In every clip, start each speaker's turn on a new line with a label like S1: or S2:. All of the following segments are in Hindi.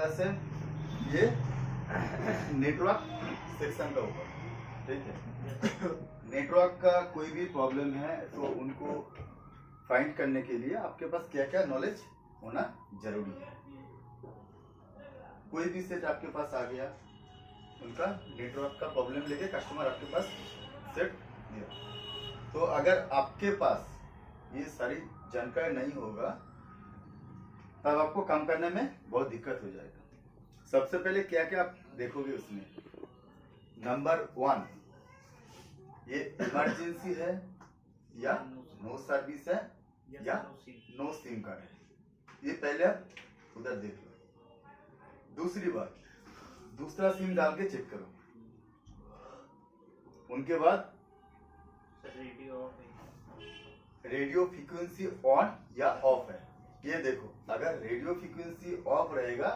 S1: क्लास है ये नेटवर्क सेक्शन का ऊपर, ठीक है। नेटवर्क का कोई भी प्रॉब्लम है तो उनको फाइंड करने के लिए आपके पास क्या क्या नॉलेज होना जरूरी है। कोई भी सेट आपके पास आ गया, उनका नेटवर्क का प्रॉब्लम लेके कस्टमर आपके पास सेट दिया, तो अगर आपके पास ये सारी जानकारी नहीं होगा तब आपको काम करने में बहुत दिक्कत हो जाएगा। सबसे पहले क्या क्या आप देखोगे उसमें, नंबर 1 ये इमरजेंसी है या नो सर्विस है या नो सिम कार्ड है, ये पहले आप उधर देख लो। दूसरी बात, दूसरा सिम डाल के चेक करो। उनके बाद रेडियो फ्रीक्वेंसी ऑन या ऑफ है, ये देखो। अगर रेडियो फ्रीक्वेंसी ऑफ रहेगा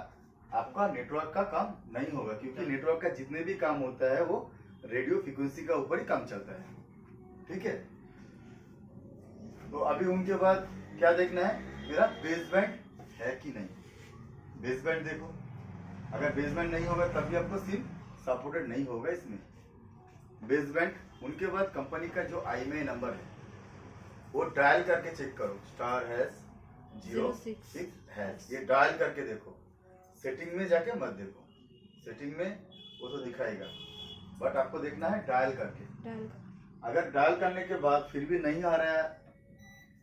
S1: आपका नेटवर्क का काम नहीं होगा, क्योंकि नेटवर्क का जितने भी काम होता है वो रेडियो फ्रीक्वेंसी का ऊपर ही काम चलता है, ठीक है। तो अभी उनके बाद क्या देखना है, मेरा बेसबैंड है कि नहीं। बेसबैंड देखो, अगर बेसबैंड नहीं होगा तब भी आपको सिम सपोर्टेड नहीं होगा इसमें। बेसबैंड, उनके बाद कंपनी का जो IMEI नंबर है वो डायल करके चेक करो, *#006#, ये डायल करके देखो। सेटिंग में जाके मत देखो, सेटिंग में वो तो दिखाएगा, बट आपको देखना है डायल करके। अगर डायल करने के बाद फिर भी नहीं आ रहा है,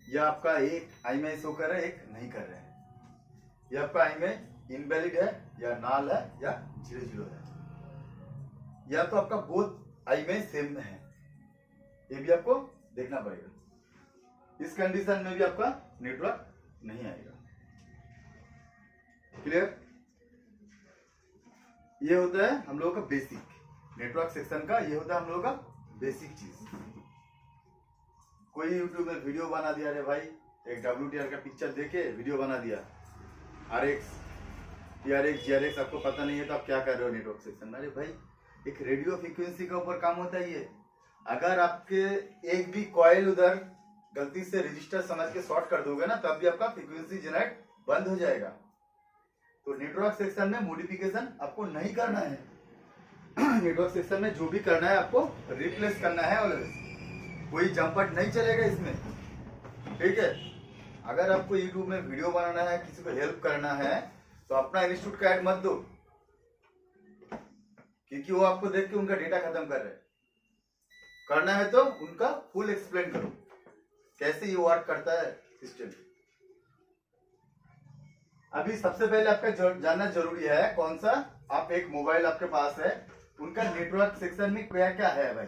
S1: या आपका एक IMEI शो कर रहा है, एक नहीं कर रहा है, या आपका IMEI इनवैलिड है या नाल है या 00 है, या तो आपका बोथ IMEI सेम में है, ये भी आपको देखना पड़ेगा। इस कंडीशन में भी आपका नेटवर्क नहीं आएगा। क्लियर? ये होता है हम लोगों का बेसिक नेटवर्क सेक्शन का, ये होता है हम लोगों का बेसिक चीज। कोई यूट्यूब में वीडियो बना दिया, अरे भाई एक WTR का पिक्चर देके वीडियो बना दिया, RX, TRX, GRX आपको पता नहीं है तो आप क्या कर रहे हो नेटवर्क सेक्शन में। अरे भाई एक रेडियो फ्रीक्वेंसी का ऊपर काम होता है ये। अगर आपके एक भी कॉइल उधर गलती से रजिस्टर समझ के शॉर्ट कर दोगे ना, तब भी आपका फ्रीक्वेंसी जनरेट बंद हो जाएगा। तो नेटवर्क सेक्शन में मॉडिफिकेशन आपको नहीं करना है। नेटवर्क सेक्शन में जो भी करना है आपको रिप्लेस करना है ऑलवेज, कोई जंपट नहीं चलेगा इसमें, ठीक है। अगर आपको यूट्यूब में वीडियो बनाना है, किसी को हेल्प करना है, तो अपना इंस्टीट्यूट का ऐड मत दो, क्योंकि वो आपको देख के उनका डेटा खत्म कर रहे हैं। करना है तो उनका फुल एक्सप्लेन करो कैसे ये वर्क करता है सिस्टम। अभी सबसे पहले आपका जानना जरूरी है कौन सा, आप एक मोबाइल आपके पास है, उनका नेटवर्क सेक्शन में क्या क्या है भाई,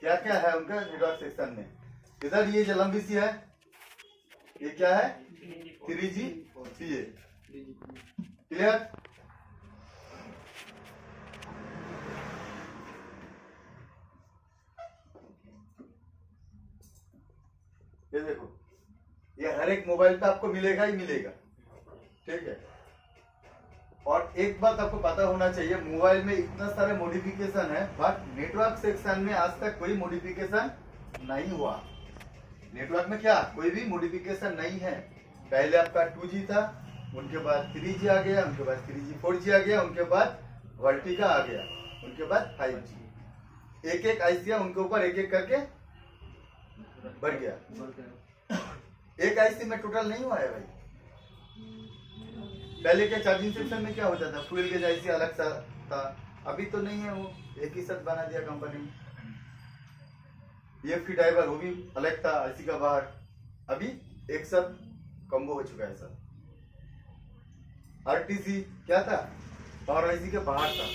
S1: क्या क्या है उनका नेटवर्क सेक्शन में। इधर ये जो लंबी सी है ये क्या है, 3G PA, क्लियर। ये देखो, ये हर एक मोबाइल पे आपको मिलेगा ही मिलेगा, ठीक है। और एक बात आपको पता होना चाहिए, मोबाइल में इतना सारे मॉडिफिकेशन है, बट नेटवर्क सेक्शन में आज तक कोई मॉडिफिकेशन नहीं हुआ। नेटवर्क में क्या कोई भी मॉडिफिकेशन नहीं है। पहले आपका 2G था, उनके बाद 3G आ गया, उनके बाद 3G 4G आ गया, उनके बाद वर्टिका आ गया, उनके बाद 5G। एक एक आईसिया उनके ऊपर एक एक करके बढ़ गया। एक आईसी में टोटल नहीं हुआ है भाई। पहले क्या चार्जिंग सेक्शन में क्या होता था, फ्यूल गेज आईसी अलग सा था, अभी तो नहीं है, वो एक ही साथ बना दिया कंपनी ने। EFT ड्राइवर वो भी अलग था आईसी का बाहर, अभी एक साथ कॉम्बो हो चुका है सब। RTC क्या था, पावर आईसी के बाहर था,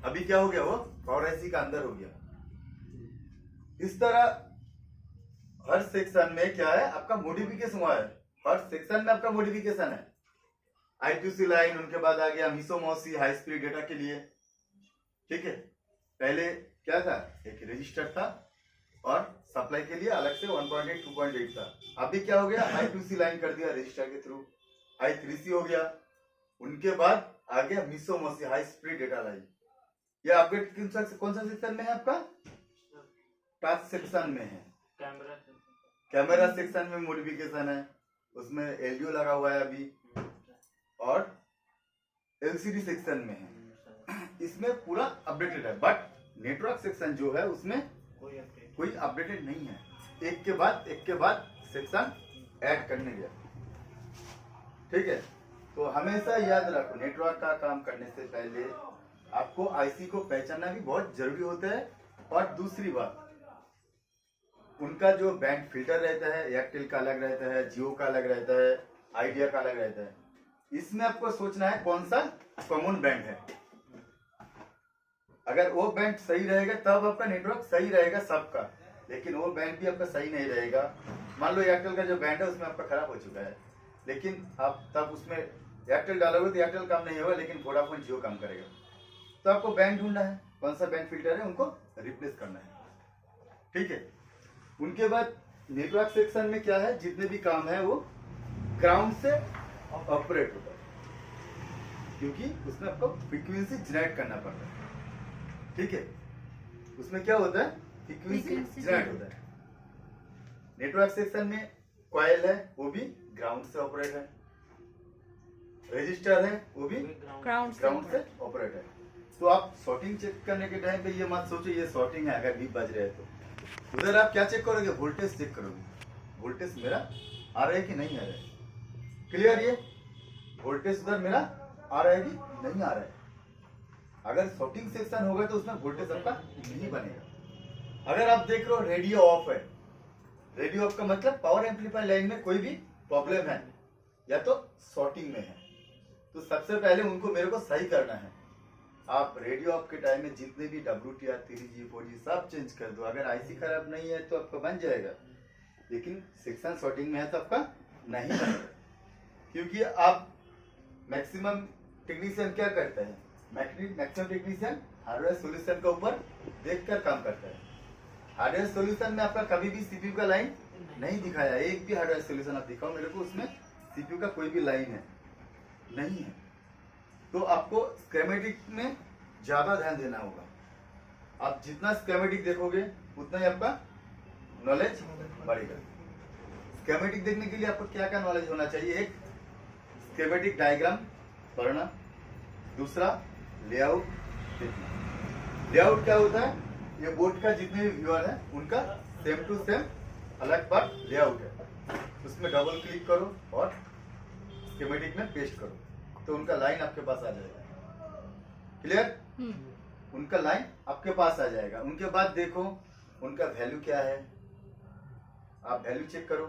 S1: अभी क्या हो गया, वो पावर आईसी का अंदर हो गया। इस तरह हर सेक्शन में क्या है आपका मॉडिफिकेशन हुआ है, हर सेक्शन में आपका मॉडिफिकेशन है। I2C लाइन, उनके बाद आ गया मिसो मौसी हाई स्पीड डेटा के लिए, ठीक है। पहले क्या था, एक रजिस्टर था और सप्लाई के लिए अलग से 1.8 2.8 था। अभी क्या हो गया, I2C लाइन कर दिया रजिस्टर के थ्रू, I3C हो गया। उनके बाद आ गया मिसो मौसी हाई स्पीड डेटा लाइन। ये अपडेट कौन सा सेक्शन में है आपका, टच सेक्शन में है। कैमरा सेक्शन में मॉडिफिकेशन है, उसमें LDO लगा हुआ है अभी, LCD सेक्शन में है, इसमें पूरा अपडेटेड है। बट नेटवर्क सेक्शन जो है उसमें कोई अपडेटेड नहीं है, एक के बाद सेक्शन ऐड करने गया। ठीक है, तो हमेशा याद रखो नेटवर्क का काम करने से पहले आपको आईसी को पहचानना भी बहुत जरूरी होता है। और दूसरी बात, उनका जो बैंड फिल्टर रहता है, एयरटेल का अलग रहता है, जियो का अलग रहता है, आइडिया का अलग रहता है। इसमें आपको सोचना है कौन सा कॉमन बैंड है। अगर वो बैंड सही रहेगा तब आपका नेटवर्क सही रहेगा सबका, लेकिन वो बैंड भी आपका सही नहीं रहेगा। मान लो एयरटेल का जो बैंड है उसमें आपका खराब हो चुका है, लेकिन आप तब उसमें एयरटेल डालोगे तो एयरटेल काम नहीं होगा, लेकिन वोडाफोन जियो काम करेगा। तो आपको बैंड ढूंढना है, कौन सा बैंड फिल्टर है उनको रिप्लेस करना है। ठीक है, उनके बाद नेटवर्क सेक्शन में क्या है, जितने भी काम है वो ग्राउंड से ऑपरेट होता है, क्योंकि उसमें आपको फ्रीक्वेंसी जनरेट करना पड़ता है। ठीक है, उसमें क्या होता है, फ्रीक्वेंसी जनरेट होता है। नेटवर्क सेक्शन में कॉइल है, वो भी ग्राउंड से ऑपरेट है, रजिस्टर है वो भी ग्राउंड से ऑपरेट है। तो आप सॉर्टिंग चेक करने के टाइम पे ये मत सोचो ये सॉर्टिंग है, अगर बीप बज रहे हैं तो उधर आप क्या चेक करोगे, वोल्टेज चेक करोगे, वोल्टेज मेरा आ रहा है कि नहीं आ रहा है। क्लियर, ये वोल्टेज उधर मेरा आ रहा है कि नहीं आ रहा है। अगर सॉर्टिंग सेक्शन होगा तो उसमें वोल्टेज आपका नहीं बनेगा। अगर आप देख रहे हो रेडियो ऑफ है, रेडियो ऑफ का मतलब पावर एम्पलीफायर लाइन में कोई भी प्रॉब्लम है या तो सॉर्टिंग में है, तो सबसे पहले उनको मेरे को सही करना है। आप रेडियो ऑफ के टाइम में जितने भी WTR 3G 4G सब चेंज कर दो। अगर आईसी खराब नहीं है तो आपका बन जाएगा, लेकिन सेक्शन सॉर्टिंग में है तो आपका नहीं बनेगा। क्योंकि आप मैक्सिमम टेक्नीशियन क्या करता है, मैक्सिमम टेक्नीशियन हार्डवेयर सॉल्यूशन के ऊपर देखकर काम करता है। हार्डवेयर सॉल्यूशन में आपका कभी भी सीपीयू का लाइन नहीं दिखाया, एक भी हार्डवेयर सॉल्यूशन आप दिखाओ मेरे को उसमें सीपीयू का कोई भी लाइन है नहीं है। तो आपको स्कीमेटिक में ज्यादा ध्यान देना होगा। आप जितना स्कीमेटिक देखोगे उतना ही आपका नॉलेज बढ़ेगा। स्कीमेटिक देखने के लिए आपको क्या क्या नॉलेज होना चाहिए, एक स्कीमेटिक डायग्राम पढ़ना, दूसरा लेआउट देखना। लेआउट क्या होता है, ये बोर्ड का जितने भी व्यूअर है उनका सेम टू सेम अलग पार्ट लेआउट है, उसमें डबल क्लिक करो और स्कीमेटिक में पेस्ट करो तो उनका लाइन आपके पास आ जाएगा। क्लियर, उनका लाइन आपके पास आ जाएगा। उनके बाद देखो उनका वैल्यू क्या है, आप वैल्यू चेक करो।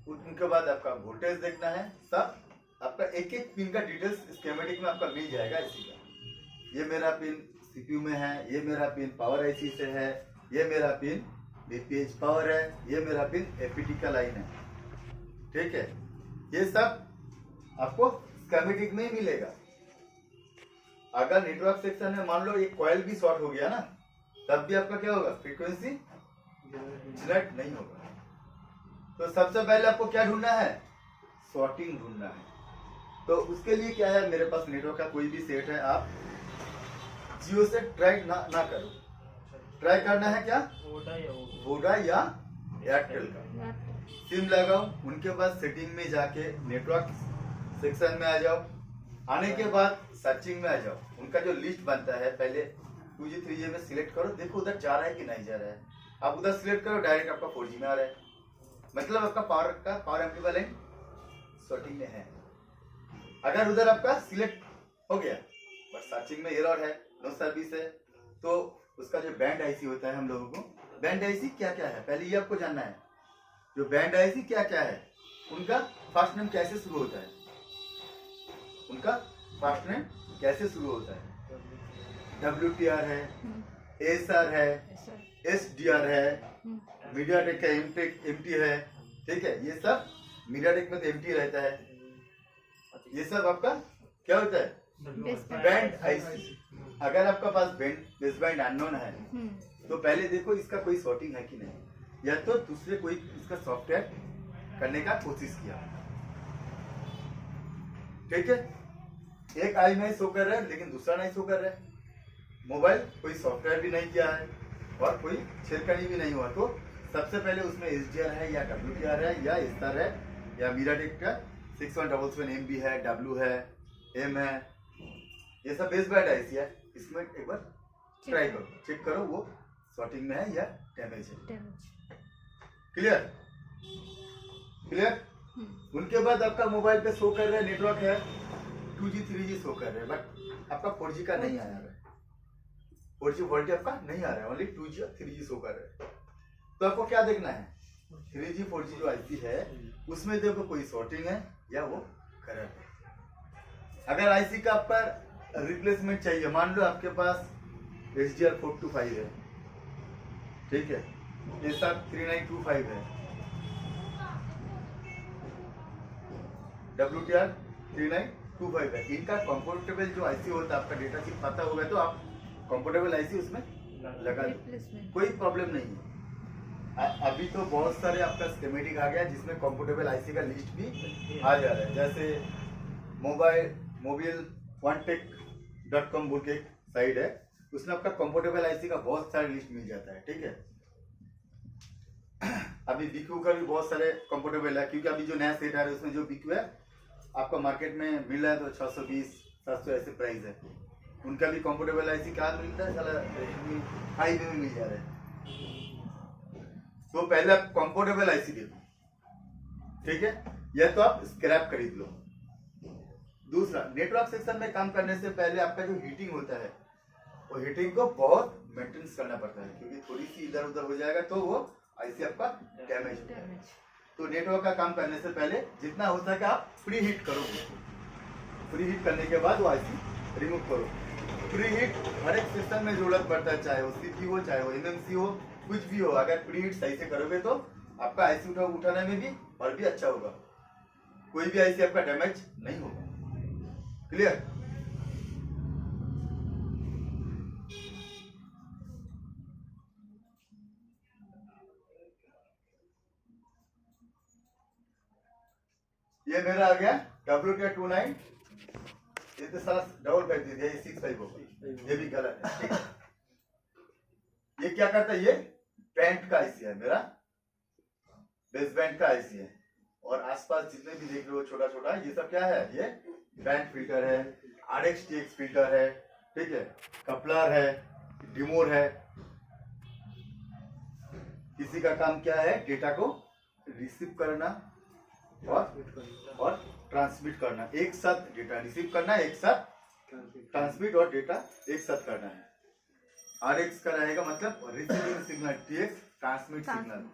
S1: उनके बाद आपका वोल्टेज देखना है। सब आपका एक एक पिन का डिटेल्स स्कीमेटिक में आपका मिल जाएगा। इसी का ये मेरा पिन सीपीयू में है, ये मेरा पिन पावर आईसी से है, ये मेरा पिन बीपीएच पावर है, ये मेरा पिन एपीटी का लाइन है। ठीक है, ये सब आपको स्कीमेटिक में ही मिलेगा। अगर नेटवर्क सेक्शन में मान लो एक कॉइल भी शॉर्ट हो गया ना, तब भी आपका क्या होगा, फ्रीक्वेंसी जनरेट नहीं होगा। तो सबसे पहले आपको क्या ढूंढना है, सॉर्टिंग ढूंढना है। तो उसके लिए क्या है, मेरे पास नेटवर्क का कोई भी सेट है, आप जियो से ट्राई ना करो, ट्राई करना है क्या, वोडा या एयरटेल का सिम लगाओ। उनके बाद सेटिंग में जाके नेटवर्क सेक्शन में आ जाओ। आने के बाद सर्चिंग में आ जाओ। उनका जो लिस्ट बनता है पहले 2G 3G में सिलेक्ट करो, देखो उधर जा रहा है कि नहीं जा रहा है। आप उधर सिलेक्ट करो, डायरेक्ट आपका 4G में आ रहा है, मतलब आपका पावर एम्पलीफायर लाइन सॉर्टिंग में है। अगर उधर आपका सिलेक्ट हो गया बट सर्चिंग में एरर है, नो सर्विस है, तो उसका जो बैंड आईसी होता है, हम लोगों को बैंड आईसी क्या क्या है पहले ये आपको जानना है। जो बैंड आईसी क्या क्या है, उनका फर्स्ट नेम कैसे शुरू होता है, उनका फर्स्ट नेम कैसे शुरू होता है, WTR है, SR है, SDR है, मीडियाटेक का MT है। ठीक है, ये सब मीडियाटेक में तो MT रहता है। ये सब आपका क्या होता है, बैंड आईसी। अगर आपका पास बेस बैंड अननोन है तो पहले देखो इसका कोई सॉर्टिंग है कि नहीं, या तो दूसरे कोई इसका सॉफ्टवेयर करने का कोशिश किया। ठीक है, एक आई में शो कर रहा है लेकिन दूसरा नहीं शो कर रहा है, मोबाइल कोई सॉफ्टवेयर भी नहीं किया है और कोई छेड़खानी भी नहीं हुआ। तो सबसे पहले उसमें SDR है या WTR है या SR है या मीडियाटेक का 6177 MB है, W है, एम है, ये सब बेस बैंड आईसी है। इसमें एक बार ट्राई करो, चेक करो वो शॉर्टिंग में है या डैमेज है। Clear clear. उनके बाद आपका मोबाइल पे शो कर रहा है नेटवर्क है 2G 3G शो कर रहे हैं, बट आपका 4G का नहीं आया है, 4G वोल्टेज आपका नहीं आ रहा है, ओनली 2G और 3G शो कर रहे हैं। तो आपको क्या देखना है, 3G 4G जो आईसी है उसमें देखो कोई शॉर्टिंग है या वो करंट है। अगर आईसी का आपका रिप्लेसमेंट चाहिए, मान लो आपके पास HDR 425 है, ठीक है, ऐसा 3925 है, WTR 3925 है, इनका कंफर्टेबल जो आईसी होता है, आपका डेटा चिप पता होगा तो आप कंफर्टेबल आईसी उसमें लगा दो, कोई प्रॉब्लम नहीं है। अभी तो बहुत सारे आपका स्कीमेटिक आ गया जिसमें कंफर्टेबल आईसी का लिस्ट भी आ जा रहा है, जैसे mobileonetech.com बोल के एक साइट है, उसमें आपका कंफर्टेबल आईसी का बहुत सारे लिस्ट मिल जाता है, ठीक है। अभी बीक्यू का भी बहुत सारे कंफर्टेबल है, क्योंकि अभी जो नया सेट आ रहा है उसमें जो बीक्यू है आपका मार्केट में मिल रहा है तो 620-700 ऐसे प्राइस है। उनका भी कंफर्टेबल आईसी कहाँ मिलता है, साला हाईवे में मिल जा रहा है। तो पहले आप कंफर्टेबल आईसी देखो, ठीक है, या तो आप स्क्रैप खरीद लो। दूसरा, नेटवर्क सेक्शन में काम करने से पहले आपका जो हीटिंग होता है वो हीटिंग को बहुत मेंटेनेंस करना पड़ता है, क्योंकि थोड़ी सी इधर उधर हो जाएगा तो वो आईसी आपका डैमेज हो जाएगा। तो नेटवर्क का काम करने से पहले जितना हो सके आप प्री हीट करो, प्री हीट करने के बाद वो आईसी रिमूव करो। प्री हीट हर एक सिस्टम में जरूरत पड़ता है, चाहे वो सीपी हो चाहे वो एमएमसी हो, कुछ भी हो, अगर प्री हीट सही से करोगे तो आपका आईसी उठाने में भी और भी अच्छा होगा, कोई भी आईसी आपका डैमेज नहीं होगा। क्लियर। ये मेरा आ गया WTR29, ये तो सारा डबल कर दिया, ये 65 होगा, ये भी गलत है, ठीक है। ये क्या करता है, ये बैंड का आईसी है मेरा, बेस बैंड का आईसी है, और आसपास जितने भी देख रहे हो छोटा छोटा, ये सब क्या है, ये बैंड फिल्टर है, RX-TX फिल्टर है, ठीक है, कपलर है, डिमोर है। किसी का काम क्या है, डेटा को रिसीव करना और ट्रांसमिट करना, एक साथ डेटा रिसीव करना है, एक साथ ट्रांसमिट और डेटा एक साथ करना है। RX का रहेगा मतलब receiving signal, TX transmit signal.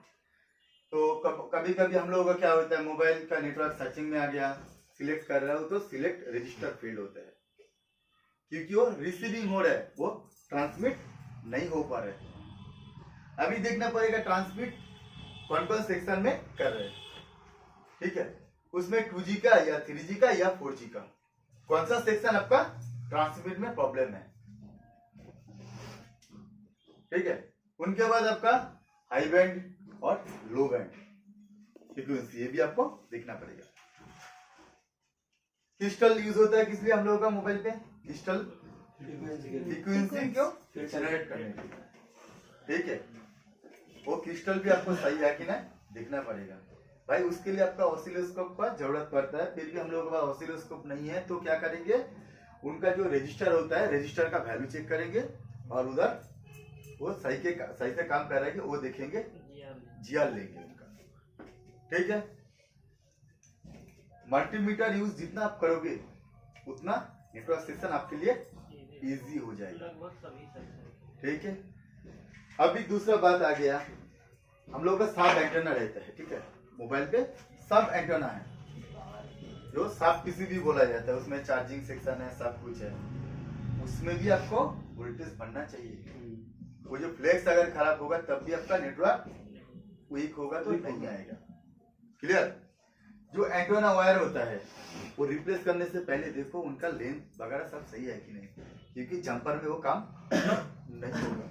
S1: तो कभी कभी हम लोगों का क्या होता है, मोबाइल का नेटवर्क सर्चिंग में आ गया, सिलेक्ट कर रहा हो तो सिलेक्ट रजिस्टर फील्ड होता है, क्योंकि वो रिसीविंग हो रहा है, वो ट्रांसमिट नहीं हो पा रहा है। अभी देखना पड़ेगा ट्रांसमिट कौन कौन सेक्शन में कर रहे हैं, ठीक है, उसमें 2G का या 3G का या 4G का कौन सा सेक्शन आपका ट्रांसमिट में प्रॉब्लम है, ठीक है। उनके बाद आपका हाई बैंड और लो बैंड फ्रीक्वेंसी, ये भी आपको देखना पड़ेगा। क्रिस्टल यूज होता है किस लिए हम लोगों का मोबाइल पे, क्रिस्टल फ्रीक्वेंसी क्यों जनरेट करने के लिए, ठीक है। वो क्रिस्टल भी आपको सही है कि नहीं देखना पड़ेगा भाई, उसके लिए आपका ऑसिलोस्कोप का जरूरत पड़ता है। फिर भी हम लोगों के पास ऑसिलोस्कोप नहीं है तो क्या करेंगे, उनका जो रजिस्टर होता है, रजिस्टर का वैल्यू चेक करेंगे और उधर वो सही से काम कर रहे हैं वो देखेंगे, जीआर लेंगे उनका, ठीक है। मल्टीमीटर यूज जितना आप करोगे उतना नेटवर्क सेक्शन आपके लिए इजी हो जाएगा, ठीक है। अभी दूसरा बात आ गया, हम लोग का सब एंटेना रहता है, ठीक है, मोबाइल पे सब एंटेना है, जो सब किसी भी बोला जाता है, उसमें चार्जिंग सेक्शन है, सब कुछ है, उसमें भी आपको वोल्टेज बनना चाहिए। वो जो फ्लेक्स अगर खराब होगा तब भी आपका नेटवर्क वीक होगा तो नहीं आएगा। क्लियर। जो एंटेना वायर होता है वो रिप्लेस करने से पहले देखो उनका लेंथ वगैरह सब सही है कि नहीं, क्योंकि जंपर में वो काम नहीं होगा,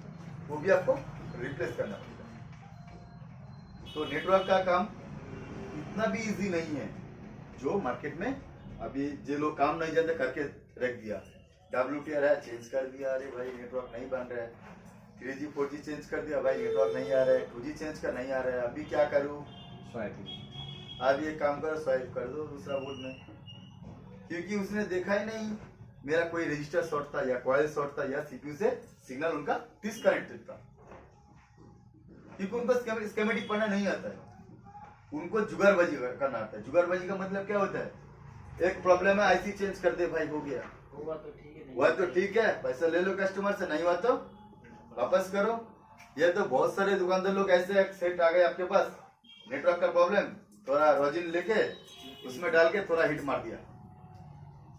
S1: वो भी आपको रिप्लेस करना पड़ेगा। तो नेटवर्क का काम इतना भी इजी नहीं है, जो मार्केट में अभी जो लोग काम नहीं जानते करके रख दिया, WTR है चेंज कर दिया, अरे भाई नेटवर्क नहीं बन रहा है, 3G 4G चेंज कर दिया, भाई नेटवर्क नहीं आ रहा है, 2G चेंज कर नहीं आ रहा है, अभी क्या करूँ, स्वाइप, आप ये काम करो, स्वाइप कर दो दूसरा बोर्ड में, क्योंकि उसने देखा ही नहीं मेरा कोई रजिस्टर शॉर्ट था या कॉइल शॉर्ट था या सीपीयू से सिग्नल उनका डिस्कनेक्टेड था, क्योंकि उनको स्कीमेटिक पढ़ना नहीं आता है, उनको जुगाड़बाजी करना आता है। जुगाड़बाजी का मतलब क्या होता है, एक प्रॉब्लम है आईसी चेंज कर दे भाई, हो गया, हुआ तो ठीक है, पैसा ले लो कस्टमर से, नहीं हुआ तो वापस करो। ये तो बहुत सारे दुकानदार लोग ऐसे सेट आ गए आपके पास, नेटवर्क का प्रॉब्लम, थोड़ा रोजिन लेके उसमें डाल के थोड़ा हिट मार दिया,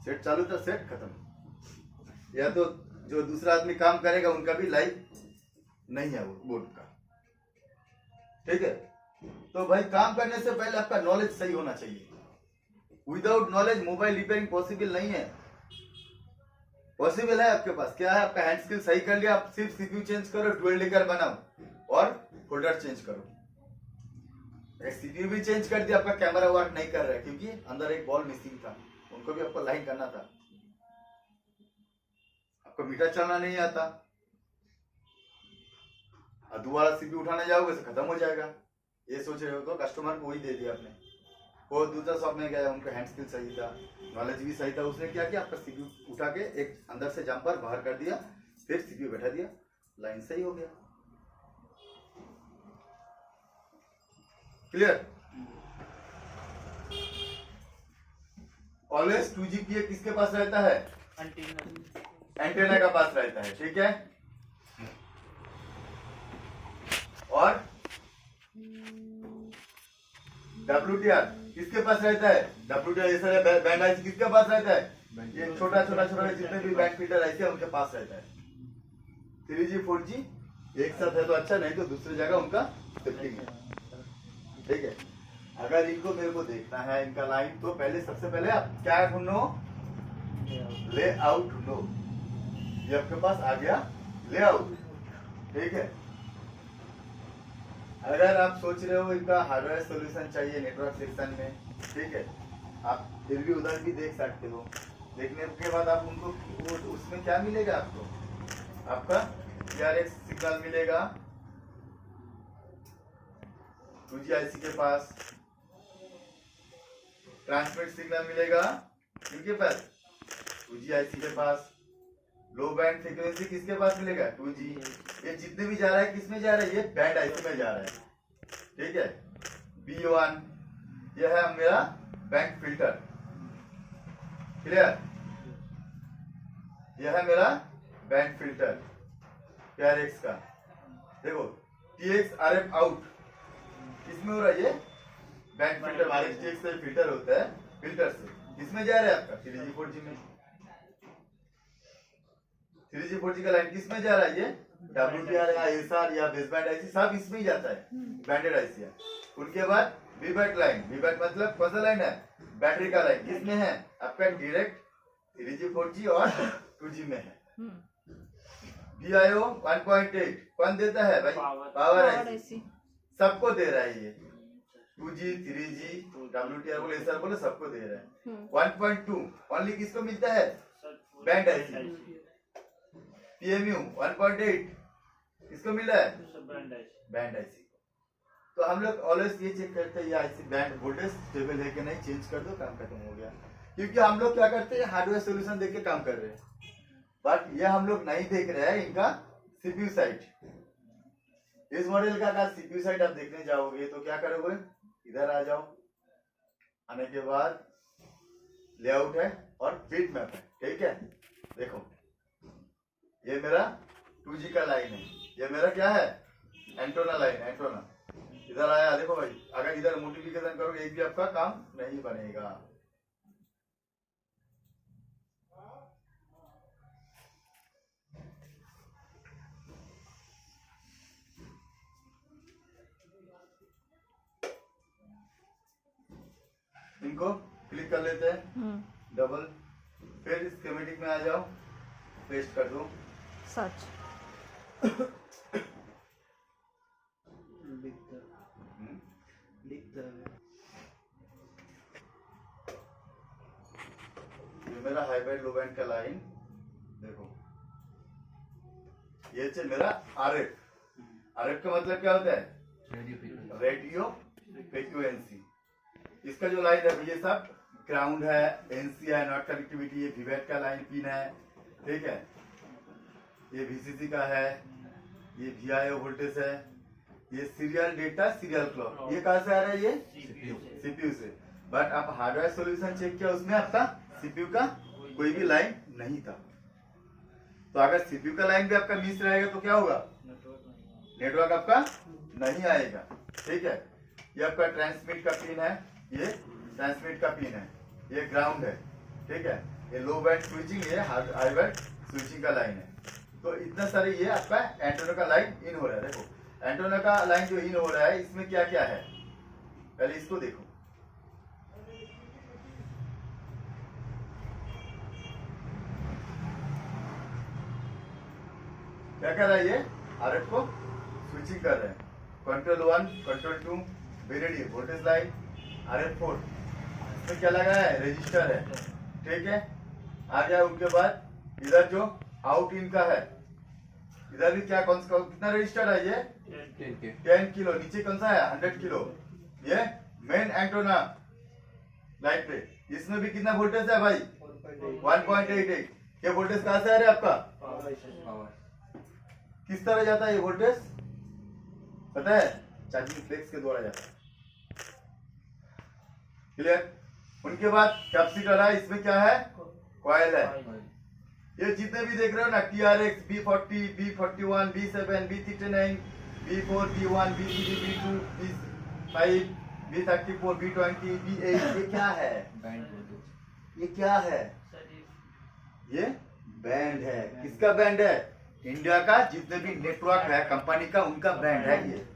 S1: सेट चालू था, सेट खत्म। या तो जो दूसरा आदमी काम करेगा उनका भी लाइव नहीं है वो बोर्ड का, ठीक है। तो भाई काम करने से पहले आपका नॉलेज सही होना चाहिए। Without knowledge mobile repairing possible नहीं है। पॉसिबल है आपके पास, क्या है, आपका हैंड स्किल सही कर लिया, आप सिर्फ सीपीयू चेंज करो, डुअल डिकर बनाओ और फोल्डर चेंज करो। एक सीपीयू भी चेंज कर दिया, आपका कैमरा वर्क नहीं कर रहा है क्योंकि अंदर एक बॉल मिसिंग था, उनको भी आपको लाइन करना था, आपको मीटर चलना नहीं आता, और दोबारा सीपीयू उठाने जाओगे तो खत्म हो जाएगा, ये सोच रहे हो तो कस्टमर को वही दे दिया आपने। वो दूसरा शॉप में गया, उनका हैंड स्किल सही था, नॉलेज भी सही था, उसने क्या किया, आपका सीपीयू उठा के एक अंदर से जम्पर बाहर कर दिया, फिर सीपीयू बैठा दिया, लाइन सही हो गया। क्लियर? ऑलवेज 2GPA किसके पास रहता है, एंटेना का पास रहता है, ठीक है। और WTR किसके पास रहता है, WTR ये सारे बैंड आईसी किसके पास रहता है, ये छोटा छोटा जितने भी बैंड फिल्टर आईसी है उनके पास रहता है। 3G 4G एक साथ है तो अच्छा, नहीं तो दूसरी जगह उनका शिफ्टिंग है, ठीक है। अगर इनको मेरे को देखना है इनका लाइन, तो पहले सबसे पहले आप क्या ढूंढो, लेआउट ढूंढो। ये आपके पास आ गया लेआउट, ठीक है। अगर आप सोच रहे हो इनका हार्डवेयर सॉल्यूशन चाहिए नेटवर्क सेक्शन में, ठीक है, आप फिर भी उधर भी देख सकते हो। देखने के बाद आप उनको उसमें क्या मिलेगा, आपको आपका TRX सिग्नल मिलेगा 2G IC के पास, ट्रांसमिट सिग्नल मिलेगा किसके पास, 2G IC के पास, लो बैंड फ्रीक्वेंसी किसके पास मिलेगा, 2G। ये जितने भी जा रहा है किस में जा रहा है, ये बैंड आईसी में जा रहा है, ठीक है। B1 ये है मेरा बैंड फिल्टर, क्लियर, यह है मेरा बैंड फिल्टर TRX का। देखो TX RF आउट किसमें हो रहा है, ये बैंड फिल्टर TX से फिल्टर होता है, फिल्टर से किसमें जा रहा है आपका 3G 4G में। 3G 4G का लाइन किस में जा रहा है, ये WTR या SR या बेसबैंड आईसी सब इसमें ही जाता है, बैंडेड आईसी है। उनके बाद VBAT लाइन, VBAT मतलब कौन सा लाइन है, बैटरी का लाइन, किसमें है आपका, डायरेक्ट 3G 4G और 2G में है। VIO 1.8 कौन देता है भाई, पावर आईसी सबको दे रहा है, ये 2G 3G WTR बोले SR बोले सबको दे रहा है। 1.2 ओनली किसको मिलता है, बैंड आईसी। PMU 1.8 किसको मिला है, बैंड आईसी। तो हम लोग ऑलवेज ये चेक करते हैं ये आईसी बैंड वोल्टेज स्टेबल है कि नहीं, चेंज कर दो, काम खत्म हो गया। क्योंकि हम लोग क्या करते हैं, हार्डवेयर सॉल्यूशन देख के काम कर रहे हैं, बट ये हम लोग नहीं देख रहे हैं इनका सीपीयू साइड। इस मॉडल का सीपीयू साइड आप देखने जाओगे तो क्या करोगे, इधर आ जाओ, आने के बाद लेआउट है और बिट मैप है, ठीक है। देखो ये मेरा 2G का लाइन है, ये मेरा क्या है, एंटोना लाइन, एंटोना इधर आया। देखो भाई अगर इधर मल्टीप्लिकेशन करोगे एक भी आपका काम नहीं बनेगा। इनको क्लिक कर लेते हैं डबल, फिर स्कीमेटिक में आ जाओ, पेस्ट कर दो,
S2: सच
S1: ये मेरा हाई बैंड लो बैंड का लाइन। देखो ये मेरा RF का मतलब क्या होता है, रेडियो फ्रीक्वेंसी। इसका जो लाइन है ये सब ग्राउंड है, एनसी है, नॉट कनेक्टिविटी, ये वीवेट का लाइन पिन है, ठीक है। ये वीसीसी का है, ये वीआईओ वोल्टेज है, ये सीरियल डेटा, सीरियल क्लॉक। ये कहाँ से आ रहा है? ये सीपीयू से। बट आप हार्डवेयर सॉल्यूशन चेक किया, उसमें आपका सीपीयू का कोई भी लाइन नहीं था। तो अगर सीपीयू का लाइन भी आपका मिस रहेगा तो क्या होगा? नेटवर्क आपका नहीं आएगा, ठीक है। ये आपका ट्रांसमिट का पिन है, ये ट्रांसमिट का पिन है, ये ग्राउंड है, ठीक है। ये लो बैंड स्विचिंग, ये हाई बैंड स्विचिंग का लाइन है। तो इतना सारे ये आपका एंटेना का लाइन इन हो रहा है। देखो एंटेना का लाइन जो इन हो रहा है, इसमें क्या क्या है, पहले इसको देखो। क्या कर रहा है? ये आरएफ को स्विचिंग कर रहे हैं। Control 1, control 2, VDD voltage line, RF4, इसमें क्या लगा है? रजिस्टर है, ठीक है। आ गया उनके बाद इधर जो आउट इन का है, इधर भी क्या कौन सा कितना रजिस्टर है? ये 10 किलो। नीचे कौन सा है? 100 किलो। ये मेन एंटेना लाइट पे, इसमें भी कितना वोल्टेज है भाई? 1.88। ये वोल्टेज कहाँ से आ रहा है आपका? किस तरह जाता है ये वोल्टेज पता है? चार्जिंग फ्लेक्स के द्वारा जाता है। क्लियर? उनके बाद कैपेसिटर है, इसमें क्या है? कॉइल है। ये जितने भी देख रहे हो ना, TRX, B40, B41, B7, B39, B4, B1, B3, B2, B5, B34, B20, B8, ये क्या है? ये क्या है? ये बैंड है। किसका बैंड है? इंडिया का जितने भी नेटवर्क है कंपनी का, उनका बैंड है ये।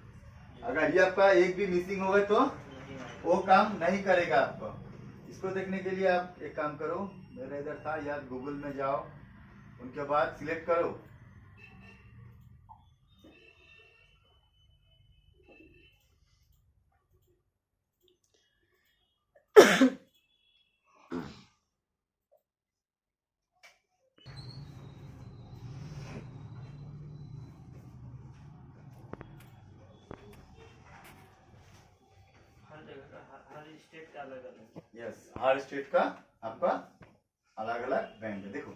S1: अगर ये आपका एक भी मिसिंग होगा तो वो काम नहीं करेगा आपको। इसको देखने के लिए आप एक काम करो, मेरा इधर था यार, गूगल में जाओ, उनके बाद सिलेक्ट करो
S2: स्टेट का अलग अलग।
S1: यस, हर स्टेट का आपका अलग अलग बैंड है। देखो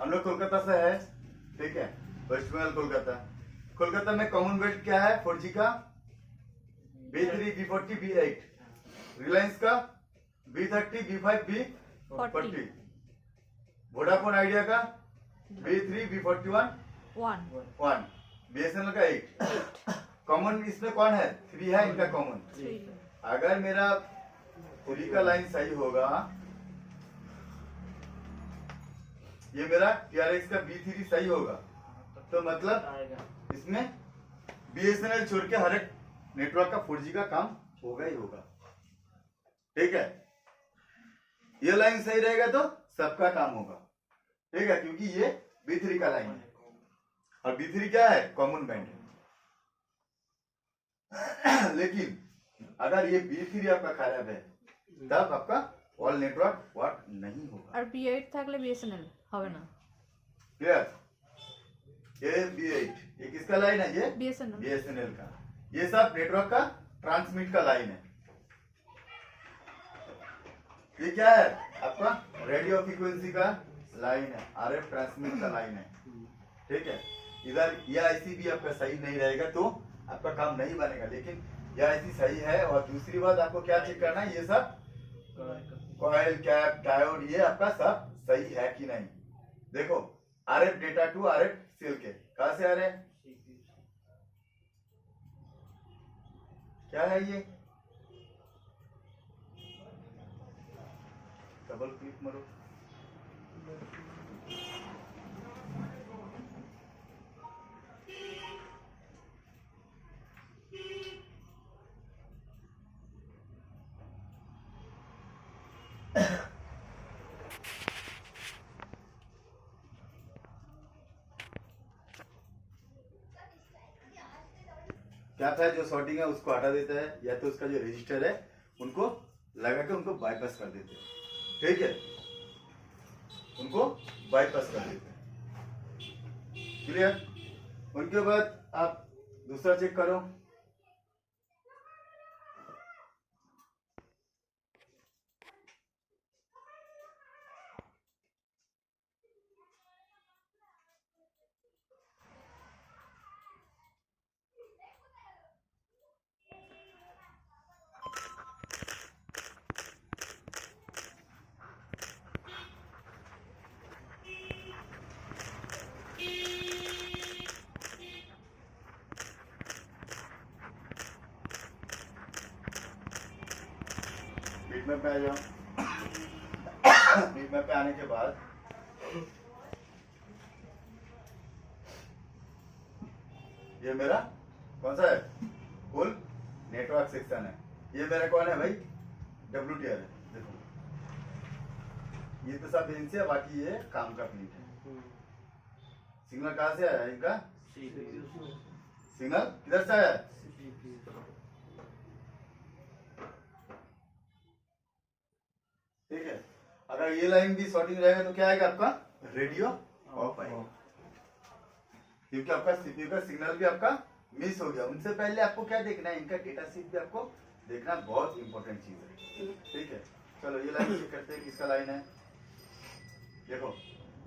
S1: हम लोग कोलकाता से है, ठीक है, वेस्ट बंगाल कोलकाता। कोलकाता में कॉमन बेल्ट क्या है? 4G का B3, B40, B8, रिलायंस का B30, B5, B40, Vodafone idea का B3, B41, 1, BSNL का 8। कॉमन इसमें कौन है? 3 है इनका कॉमन। अगर मेरा 3 का लाइन सही होगा, ये मेरा TRX का B3 सही होगा, तो मतलब इसमें BSNL छोड़ के हर एक नेटवर्क का 4G का काम होगा ही होगा, ठीक है। ये लाइन सही रहेगा तो सबका काम होगा, ठीक है, क्योंकि ये B3 का लाइन है और B3 क्या है? कॉमन बैंड है। लेकिन अगर ये B3 आपका खराब है तब आपका ऑल नेटवर्क वर्क नहीं होगा।
S3: और B8 থাকলে BSNL হবে না।
S1: क्लियर? ये B8 ये किसका लाइन है? ये
S3: BSNL
S1: का। ये सब नेटवर्क का ट्रांसमिट का लाइन है। ये क्या है? आपका रेडियो फ्रीक्वेंसी का लाइन है, RF ट्रांसमिट का लाइन है, ठीक है। इधर यह आईसी भी आपका सही नहीं रहेगा तो आपका काम नहीं बनेगा, लेकिन यह आईसी सही है। और दूसरी बात आपको क्या चेक करना है? ये सब कॉइल, कैप, डायोड, ये आपका सब सही है कि नहीं। देखो RF data to RF cell के कहां से आ रहे हैं? क्या है ये? डबल क्लिक मारो। क्या था जो शॉर्टिंग है उसको हटा देता है, या तो उसका जो रजिस्टर है उनको लगा के उनको बाईपास कर देते हैं, ठीक है, उनको बाईपास कर देते हैं। क्लियर? उनके बाद आप दूसरा चेक करो, मैप पे आ जाओ। नीट मैप पे आने के बाद ये मेरा कौन सा है? फुल नेटवर्क सेक्शन है। ये मेरा कौन है भाई? WTR है। देखो ये तो सब इनसे है, बाकी ये काम का प्रिंट है। सिग्नल कहाँ से आया इनका? सिग्नल किधर से आया? ठीक है। अगर ये लाइन भी शॉर्टिंग रहेगा तो क्या आएगा आपका? रेडियो ऑफ आएगा, क्योंकि आपका सीपीयू का सिग्नल भी आपका मिस हो गया। उनसे पहले आपको क्या देखना है? इनका डेटा शीट भी आपको देखना बहुत इंपॉर्टेंट चीज है। ठीक है, चलो ये लाइन चेक करते हैं किसका लाइन है। देखो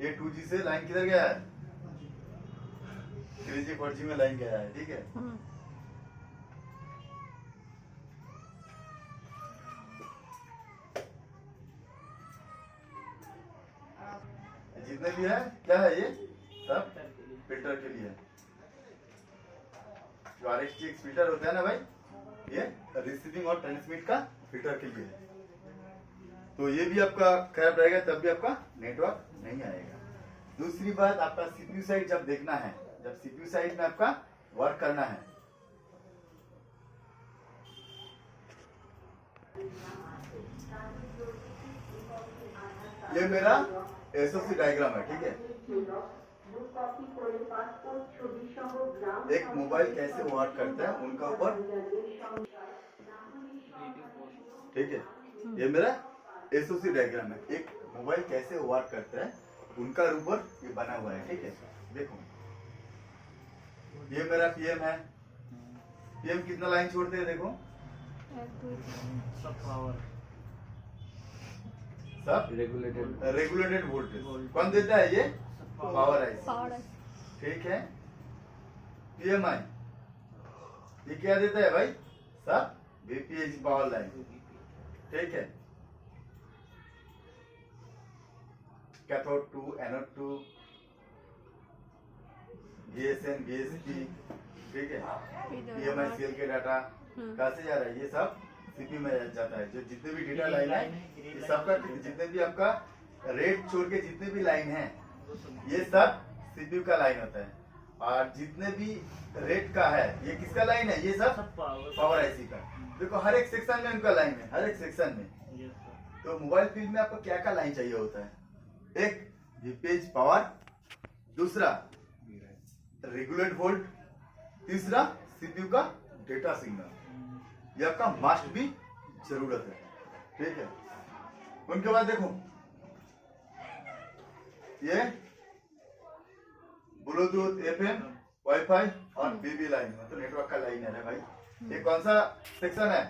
S1: ये 2G से लाइन किधर गया है? 3G 4G में लाइन गया है। ठीक है, जितने भी है क्या है ये सब फिल्टर के लिए। जो RxTX फिल्टर होता है ना भाई, ये रिसीविंग और ट्रांसमिट का फिल्टर के लिए है। तो ये भी आपका खराब रहेगा तब भी आपका नेटवर्क नहीं आएगा। दूसरी बात, आपका सीपीयू साइड जब देखना है, जब सीपीयू साइड में आपका वर्क करना है, ये मेरा एसओसी डायग्राम है। ठीक है, एक मोबाइल कैसे वर्क करता है उनका ऊपर। ठीक है, ये मेरा एसओसी डायग्राम है, एक मोबाइल कैसे वर्क करता है उनका ऊपर ये बना हुआ है। ठीक है, देखो ये मेरा पीएम है। पीएम कितना लाइन छोड़ते हैं? देखो
S2: सब पावर
S1: सब रेगुलेटेड वोल्टेज कौन देता है? ये पावर आईसी। ठीक है, पीएमआई ये क्या देता है भाई? सब वीपीएच पावर लाइन। ठीक है, कैथोड 2, एनोड 2, VSN, VSP। ठीक है, पीएमआई सीएल के डाटा कहाँ से जा रहा है? ये सब सीपीयू में जाता है। जो जितने भी डेटा लाइन है, ये सबका जितने भी आपका रेट छोड़ के जितने भी लाइन है, ये सब सीपीयू का लाइन होता है। और जितने भी रेट का है, ये किसका लाइन है? ये सब पावर आईसी का। देखो हर एक सेक्शन में उनका लाइन है, हर एक सेक्शन में। तो मोबाइल फील्ड में आपको क्या क्या लाइन चाहिए होता है? एक वीपीएच पावर, दूसरा रेगुलेट वोल्ट, तीसरा सीपीयू का डेटा सिग्नल। ये आपका मस्ट भी जरूरत है। ठीक है, उनके बाद देखो ये ब्लूटूथ, एफएम, वाईफाई और बीबी लाइन, मतलब नेटवर्क का लाइन है भाई। ये कौन सा सेक्शन है?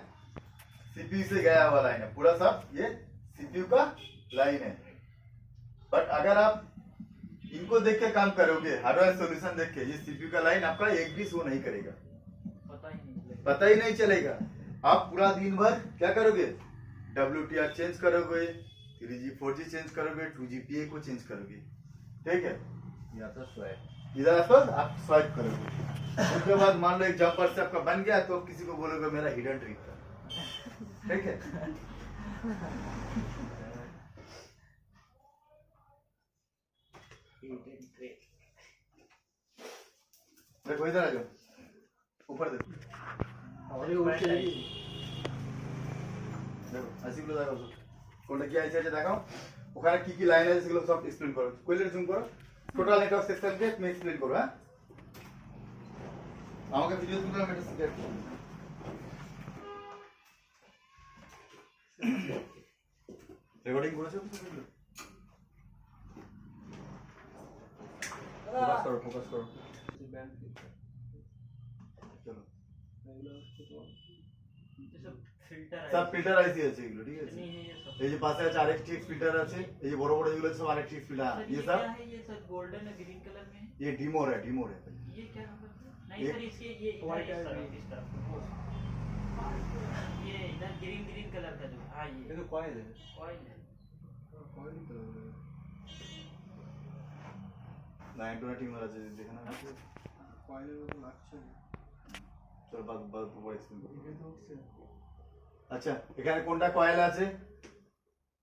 S1: सीपीयू से गया हुआ लाइन है पूरा सब, ये सीपीयू का लाइन है। बट अगर आप इनको देख के काम करोगे, हार्डवेयर सॉल्यूशन देख के, ये सीपीयू का लाइन आपका एक भी शो नहीं करेगा, पता ही नहीं चलेगा। आप पूरा दिन भर क्या करोगे? WTR चेंज करोगे, 3G 4G चेंज करोगे, 2G PA को चेंज करोगे। ठीक है, इधर आप स्वाइप करोगे। उसके बाद मान लो एक जंपर से आपका बन गया तो किसी को बोलोगे मेरा हिडन ट्रिक था। ठीक है, देखो इधर आ जाओ, ऊपर देखो, দেখো আসিগুলো দেখাও তো কোনটা কি আছে এটা দেখাও। ওখানে কি কি লাইন আছে সেগুলো সব এক্সপ্লেইন করো। কোয়েলের জুম করো, টোটাল নেটওয়ার্ক সিস্টেমকে তুমি এক্সপ্লেইন করো। হ্যাঁ, আমাকে ভিডিও তুলতে আমি এটা শিখে রেকর্ডিং করেছো? ফোকাস করো। চলো, सब फिल्टर आईसी আছে এগুলো। ঠিক আছে, এই যে পাশে আছে RxTX फिल्टर আছে, এই যে বড় বড় এগুলো सब RxTX फिल्टर। ये सब
S2: ये सर गोल्डन है, ग्रीन कलर में।
S1: ये डिमोर है, डिमोर है।
S2: ये क्या है? नहीं सर, इसके ये व्हाइट है, इस तरफ ये इधर ग्रीन कलर का जो। हां, ये तो कॉइल है। कॉइल है, कॉइल तो
S1: না ইন্টারনেটিং वाला আছে देखना
S2: कॉइल में तो লাগছে।
S1: चलो बात बात वो एक्सप्लेन करो।
S2: ये तो से
S1: আচ্ছা এখানে কোনটা কয়েল আছে,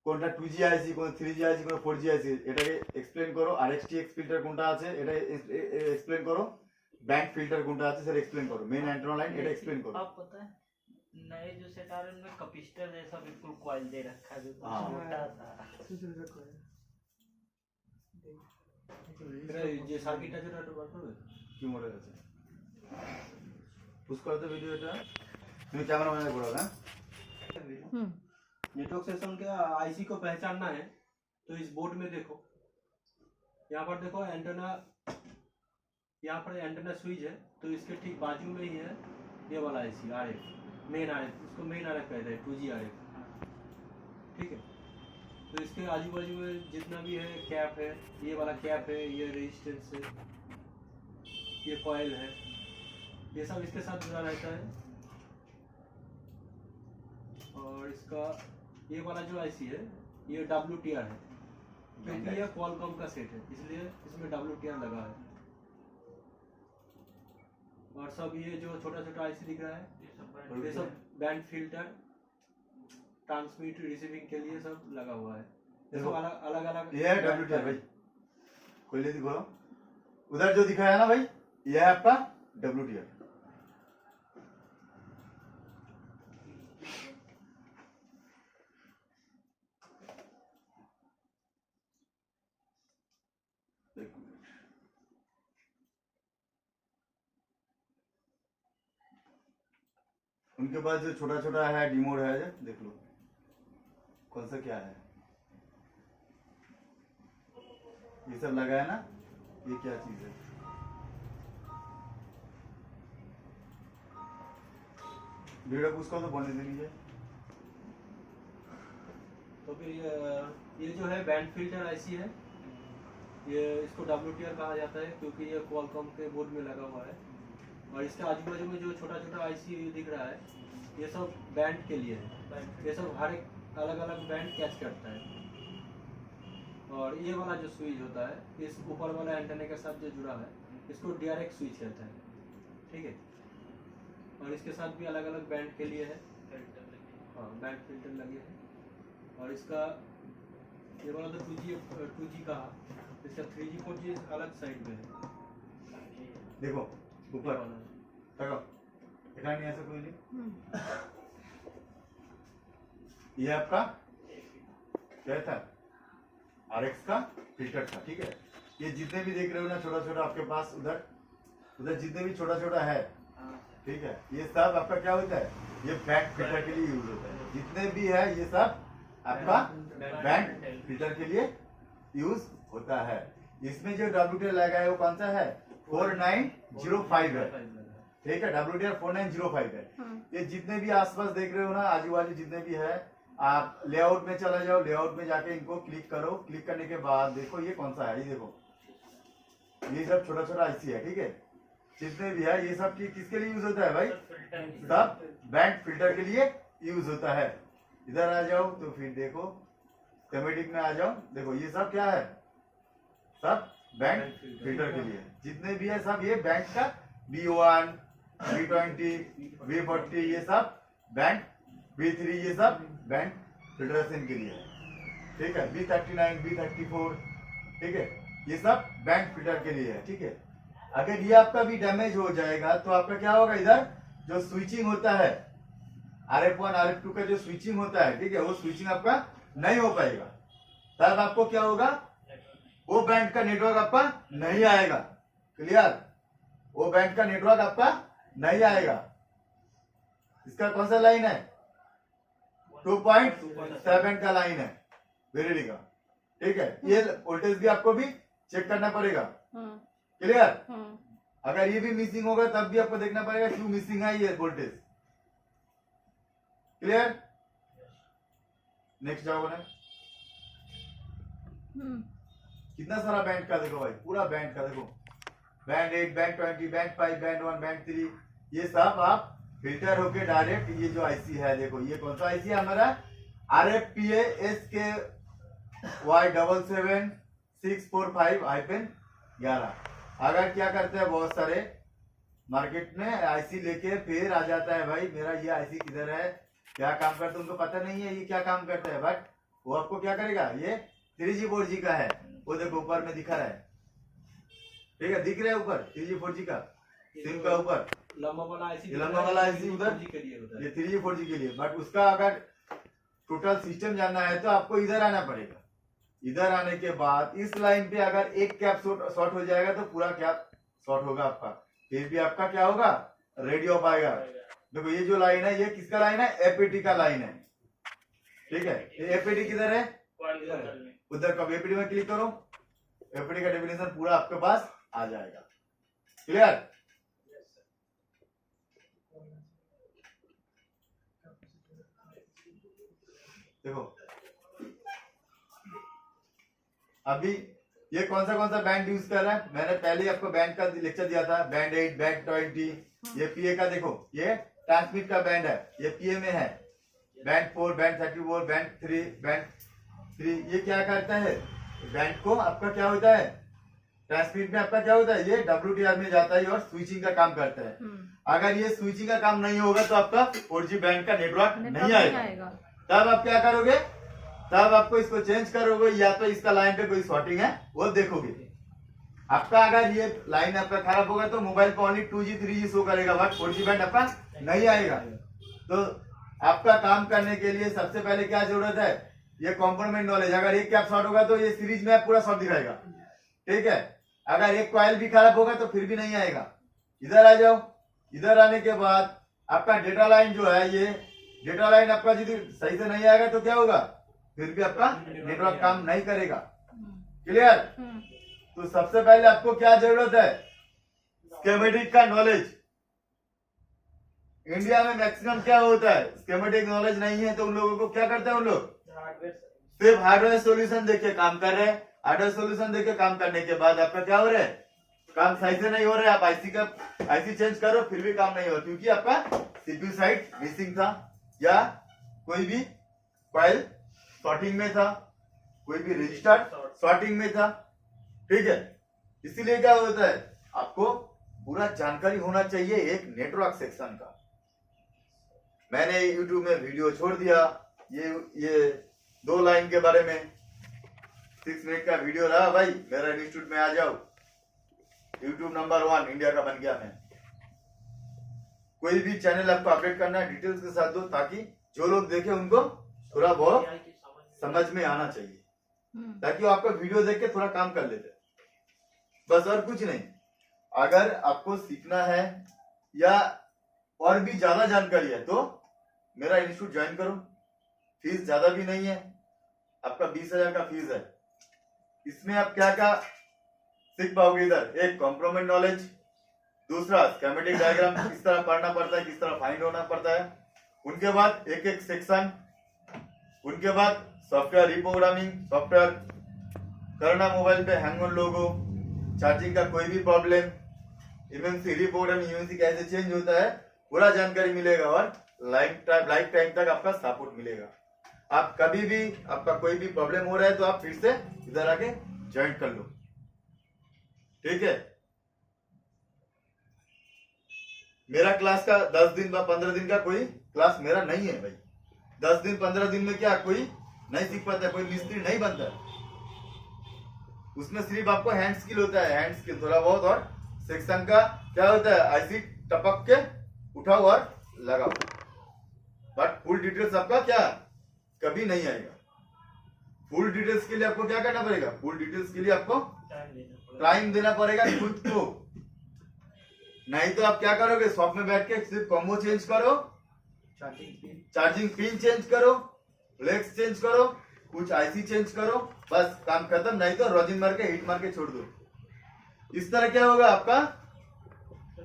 S1: কোনটা 2G আইসি, কোনটা 3G আইসি, কোনটা 4G আইসি, এটাকে এক্সপ্লেন করো। আর XTX ফিল্টার কোনটা আছে এটা এক্সপ্লেন করো। ব্যান্ড ফিল্টার কোনটা আছে সেটা এক্সপ্লেন করো। মেন एंटेना लाइन এটা एक्सप्लेन करो।
S2: अब पता है नए जो सेट आ रहे हैं उनमें कपिस्टर जैसा बिल्कुल कॉइल दे रखा है जो
S1: हाँ।
S2: छोटा सा।
S4: যে সার্কিটটা যেটা একটু বার করবে
S1: কি মনে আছে পুশ করো তো ভিডিওটা। তুমি ক্যামেরা ম্যানে করো না।
S4: नेटवर्क सेक्शन के आईसी को पहचानना है तो इस बोर्ड में देखो, यहाँ पर देखो एंटेना, यहाँ पर एंटेना स्विच है तो इसके ठीक बाजू में ही है ये वाला आईसी आरएफ, मेन आरएफ, उसको मेन आरएफ कहते हैं 2G आरएफ। ठीक है, तो इसके आजू बाजू में जितना भी है कैप है, ये वाला कैप है, ये रेजिस्टेंस है, ये कॉइल है, ये सब इसके साथ जुड़ा रहता है। और इसका ये वाला जो आईसी है ये WTR है क्योंकि ये क्वालकॉम का सेट है इसलिए इसमें WTR लगा है। और सब ये जो छोटा छोटा आईसी दिख रहा है ये सब बैंड फिल्टर ट्रांसमिट रिसीविंग के लिए सब लगा हुआ है। ये सब अलग अलग अलग
S1: ये है WTR भाई, खोल ले दिखो। उधर जो दिखाया ना भाई ये है आपका WTR। उनके पास जो छोटा छोटा है डिमोड है देख लो कौन सा क्या है, ये सब लगा है ना, ये क्या चीज है। वीडियो उसको तो बोलने दे लीजिए।
S4: तो फिर ये जो है बैंड फिल्टर आईसी है, ये इसको WTR कहा जाता है क्योंकि ये क्वालकॉम के बोर्ड में लगा हुआ है। और इसके आजू बाजू में जो छोटा छोटा आईसी दिख रहा है ये सब बैंड के लिए है, ये सब हर एक अलग अलग बैंड कैच करता है। और ये वाला जो स्विच होता है इस ऊपर वाला एंटेना के साथ जो जुड़ा है इसको डायरेक्ट स्विच कहता है। ठीक है, और इसके साथ भी अलग अलग बैंड के लिए है, हाँ बैंड फिल्टर लगे हैं। और इसका ये वाला तो 2G का, इसका 3G 4G अलग साइड में है।
S1: देखो ऊपर तको दिखा नहीं ऐसा कोई नहीं। ये आपका क्या था RX का फिल्टर था। ठीक है, ये जितने भी देख रहे हो ना छोटा छोटा आपके पास उधर उधर जितने भी छोटा छोटा है, ठीक है, ये सब आपका क्या होता है, ये बैंड फिल्टर के लिए यूज होता है। जितने भी है ये सब आपका बैंड फिल्टर के लिए यूज होता है। इसमें जो WTR लगा है वो कौन सा है, 4905 है। ठीक है, WTR 4905 है। ये जितने भी आसपास देख रहे हो ना आजू बाजू जितने भी है, आप लेआउट में चला जाओ, लेआउट में जाके इनको क्लिक करो। क्लिक करने के बाद देखो ये कौन सा है, ये देखो ये सब छोटा छोटा आईसी है। ठीक है, जितने भी है ये सब किसके लिए यूज होता है भाई, सब बैंड फिल्टर के लिए यूज होता है। इधर आ जाओ तो फिर देखो स्कीमेटिक में आ जाओ, देखो ये सब क्या है, सब बैंड फिल्टर के लिए जितने भी है सब ये बैंड का B1 B20 B40 ये सब बैंड, B3 ये सब बैंड फिल्ट्रेशन के लिए है। ठीक है, B39 B34 ठीक है, ये सब बैंड फिल्टर के लिए है। ठीक है, अगर ये आपका भी डैमेज हो जाएगा तो आपका क्या होगा, इधर जो स्विचिंग होता है RF1 RF2 का जो स्विचिंग होता है, ठीक है, वो स्विचिंग आपका नहीं हो पाएगा। तब आपको क्या होगा, वो बैंड का नेटवर्क आपका नहीं आएगा। क्लियर, वो बैंड का नेटवर्क आपका नहीं आएगा। इसका कौन सा लाइन है, 2.7 का लाइन है वेरिडी का। ठीक है, ये वोल्टेज भी आपको भी चेक करना पड़ेगा। क्लियर, अगर ये भी मिसिंग होगा तब भी आपको देखना पड़ेगा क्यों मिसिंग है ये वोल्टेज। क्लियर, नेक्स्ट जाओ ना। कितना सारा बैंड का देखो भाई, पूरा बैंड का देखो, band 8 band 20 band 5 band 1 band 3, ये सब आप फिल्टर होके डायरेक्ट ये जो आईसी है देखो, ये कौन सा आईसी है हमारा, RFPA SKY77645-11। अगर क्या करते हैं बहुत सारे मार्केट में आईसी लेके फिर आ जाता है भाई मेरा ये आईसी किधर है, क्या काम करता है उनको पता नहीं है ये क्या काम करता है, बट वो आपको क्या करेगा, ये 3G 4G का है, वो देखो ऊपर में दिखा रहा है, ठीक है, दिख रहा है ऊपर 3G 4G का सिम का ऊपर
S4: लंबा वाला आईसी,
S1: लंबा वाला आईसी उधर
S4: के लिए होता है,
S1: ये 3G 4G के लिए। बट उसका अगर टोटल सिस्टम जानना है तो आपको इधर आना पड़ेगा। इधर आने के बाद इस लाइन पे अगर एक कैप शॉर्ट हो जाएगा तो पूरा कैप शॉर्ट होगा आपका, फिर भी आपका क्या होगा, रेडियो ऑफ आएगा। देखो ये जो लाइन है ये किसका लाइन है, एपीटी का लाइन है, ठीक है। ये एपीटी किधर है, उधर कब एपीटी में क्लिक करो, एपीटी का डेफिनेशन पूरा आपके पास आ जाएगा। क्लियर। देखो अभी ये कौन सा बैंड यूज कर रहा है, मैंने पहले आपको बैंड का लेक्चर दिया था, बैंड 8, बैंड 20। ये पीए का देखो, ये ट्रांसमिट का बैंड है, ये पीए में है, बैंड 4, बैंड 34, बैंड 3, ये क्या करता है, बैंड को आपका क्या होता है, ट्रांसमिट में आपका क्या होता है, ये WTR में जाता है और स्विचिंग का काम करता है। अगर ये स्विचिंग का काम नहीं होगा तो आपका 4G बैंड का नेटवर्क नहीं आएगा। तब आप क्या करोगे, तब आपको इसको चेंज करोगे, या तो इसका लाइन पे कोई शॉर्टिंग है वो देखोगे। आपका अगर ये लाइन आपका खराब होगा तो मोबाइल पे ओनली 2G 3G शो करेगा, बट 4G बैंड आपका नहीं आएगा। तो आपका काम करने के लिए सबसे पहले क्या जरूरत है, ये कंपोनेंट नॉलेज। अगर एक कैप शॉर्ट होगा तो ये सीरीज में पूरा शॉर्ट दिखाएगा, ठीक है। अगर एक कॉइल भी खराब होगा तो फिर भी नहीं आएगा। इधर आ जाओ, इधर आने के बाद आपका डेटा लाइन जो है, ये डेटा लाइन आपका यदि सही से नहीं आएगा तो क्या होगा, फिर भी आपका नेटवर्क काम नहीं करेगा। क्लियर। तो सबसे पहले आपको क्या जरूरत है, स्कीमेटिक का नॉलेज। इंडिया में मैक्सिमम क्या होता है, स्कीमेटिक नॉलेज नहीं है, तो उन लोगों को क्या करते हैं, उन लोग सिर्फ हार्डवेयर सॉल्यूशन देख के काम कर रहे हैं। हार्डवेयर सॉल्यूशन देख के काम करने के बाद आपका क्या हो रहा है, काम सही से नहीं हो रहा है। आप आईसी चेंज करो फिर भी काम नहीं हो, क्योंकि आपका सीपीयू साइड मिसिंग था, या कोई भी फाइल शॉर्टिंग में था, कोई भी रजिस्टर शॉर्टिंग में था, ठीक है। इसीलिए क्या होता है, आपको पूरा जानकारी होना चाहिए एक नेटवर्क सेक्शन का। मैंने YouTube में वीडियो छोड़ दिया, ये 2 लाइन के बारे में 6 मिनट का वीडियो रहा भाई, मेरा इंस्टीट्यूट में आ जाओ, YouTube नंबर 1 इंडिया का बन गया मैं। कोई भी चैनल आपको अपडेट करना है डिटेल्स के साथ दो, ताकि जो लोग देखे उनको थोड़ा बहुत समझ में आना चाहिए, ताकि वो आपका वीडियो देख के थोड़ा काम कर लेते, बस और कुछ नहीं। अगर आपको सीखना है या और भी ज्यादा जानकारी है तो मेरा इंस्टीट्यूट ज्वाइन करो। फीस ज्यादा भी नहीं है, आपका 20,000 का फीस है। इसमें आप क्या क्या सीख पाओगे, इधर एक कंपोनेंट नॉलेज, दूसरा स्कीमेटिक डायग्राम किस तरह पढ़ना पड़ता है, किस तरह फाइंड होना पड़ता है, उनके बाद एक एक सेक्शन, उनके बाद सॉफ्टवेयर रिप्रोग्रामिंग, सॉफ्टवेयर करना, मोबाइल पे हैंग ऑन लोगो, चार्जिंग का कोई भी प्रॉब्लम, इमरजेंसी रिप्रोग्रामिंग, इमरजेंसी कैसे चेंज होता है, पूरा जानकारी मिलेगा। और लाइफ टाइम तक आपका सपोर्ट मिलेगा। आप कभी भी आपका कोई भी प्रॉब्लम हो रहा है तो आप फिर से इधर आके ज्वाइन कर लो, ठीक है। मेरा क्लास का 10 दिन या 15 दिन का कोई क्लास मेरा नहीं है भाई। 10 दिन 15 दिन में क्या कोई नहीं सीख पाता है, कोई मिस्त्री नहीं बनता है। उसमें सिर्फ आपको हैंड स्किल होता है, हैंड स्किल थोड़ा बहुत, और सेक्शन का क्या होता है, आईसी टपक के उठाओ और लगाओ, बट फुल डिटेल्स आपका क्या कभी नहीं आएगा। फुल डिटेल्स के लिए आपको क्या करना पड़ेगा, फुल डिटेल्स के लिए आपको टाइम देना पड़ेगा खुद को। नहीं तो आप क्या करोगे, शॉप में बैठ के सिर्फ कॉम्बो चेंज करो, चार्जिंग पिन चेंज करो, फ्लेक्स चेंज करो, कुछ आईसी चेंज करो, बस काम खत्म। नहीं तो रोजिन मार के हिट मार के छोड़ दो। इस तरह क्या होगा आपका।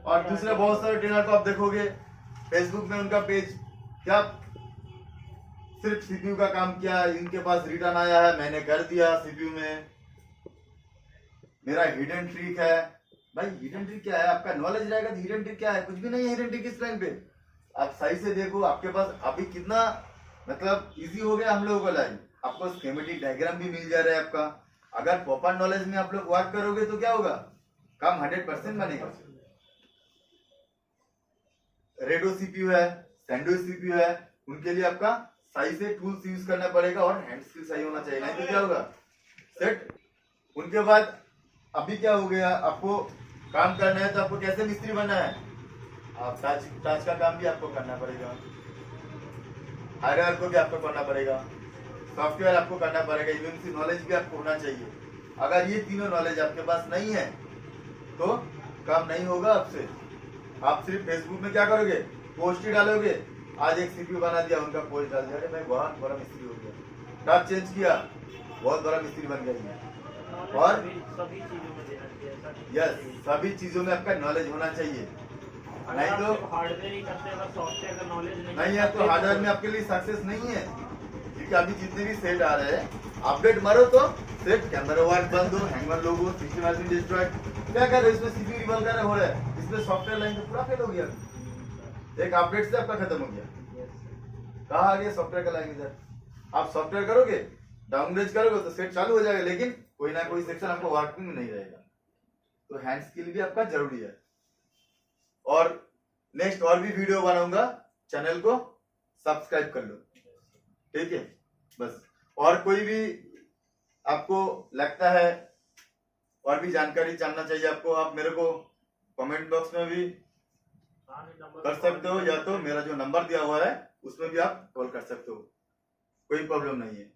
S1: और दूसरे बहुत सारे ट्रेनर को आप देखोगे फेसबुक में, उनका पेज क्या सिर्फ सीपीयू का काम किया, इनके पास रिटर्न आया है, मैंने कर दिया सीपीयू में, मेरा हिडन ट्रिक है। भाई हिडन ट्रिक क्या है, आपका नॉलेज रहेगा तो हिडन ट्रिक क्या है, कुछ भी नहीं है हिडन ट्रिक इस टाइम पे। आप सही से देखो, आपके पास अभी कितना मतलब इजी हो गया हम लोगों को लाइफ। आपको स्कीमेटिक डायग्राम भी मिल जा रहा है आपका। अगर प्रॉपर नॉलेज में आप लोग वर्क करोगे तो क्या होगा, काम 100% बनेगा। रेडो सीपीयू है, सैंडविच सीपीयू है, उनके लिए आपका सही से टूल्स यूज करना पड़ेगा और हैंड स्किल सही होना चाहिए, नहीं तो क्या होगा सेट। उनके बाद अभी क्या हो गया, आपको काम करना है तो आपको कैसे मिस्त्री बनना है, आप टच का काम भी आपको करना पड़ेगा, हार्डवेयर को भी आपको करना पड़ेगा, सॉफ्टवेयर आपको करना पड़ेगा, यूएमसी नॉलेज भी आपको होना चाहिए। अगर ये तीनों नॉलेज आपके पास नहीं है तो काम नहीं होगा आपसे। आप सिर्फ फेसबुक में क्या करोगे, पोस्ट ही डालोगे, आज एक सीपीयू बना दिया, उनका पोस्ट डाल दिया, अरे भाई बहुत बड़ा मिस्त्री हो गया, टॉप चेंज किया, बहुत बड़ा मिस्त्री बन गया। और
S2: सभी चीजों में देना चाहिए, ऐसा नहीं
S1: यस, सभी चीजों में आपका नॉलेज होना चाहिए, नहीं तो
S2: हार्डवेयर ही करते हैं, अगर सॉफ्टवेयर का नॉलेज
S1: नहीं है तो हार्डवेयर में आपके लिए सक्सेस नहीं है। क्योंकि अभी जितने भी सेट आ रहे हैं, अपडेट मारो तो सेट कैमरा वर्क बंद हो, हैंगर लोग हो, सिस्टम हैज बीन डिस्ट्रॉयड, क्या कर रहे हो, इसमें सीपीयू रिवॉल्व हो रहा है, इसमें सॉफ्टवेयर लाइन तो पूरा फेल हो गया, एक अपडेट से आपका खत्म हो गया। कहाँ आ गया सॉफ्टवेयर का लाइन इधर, आप सॉफ्टवेयर करोगे, डाउनग्रेड करोगे तो सेट चालू हो जाएगा, लेकिन कोई ना कोई सेक्शन आपको वर्किंग में नहीं रहेगा। तो हैंड स्किल भी आपका जरूरी है। और नेक्स्ट और भी वीडियो बनाऊंगा, चैनल को सब्सक्राइब कर लो, ठीक है बस। और कोई भी आपको लगता है और भी जानकारी जानना चाहिए आपको, आप मेरे को कमेंट बॉक्स में भी कर सकते हो, या तो मेरा जो नंबर दिया हुआ है उसमें भी आप कॉल कर सकते हो, कोई प्रॉब्लम नहीं है।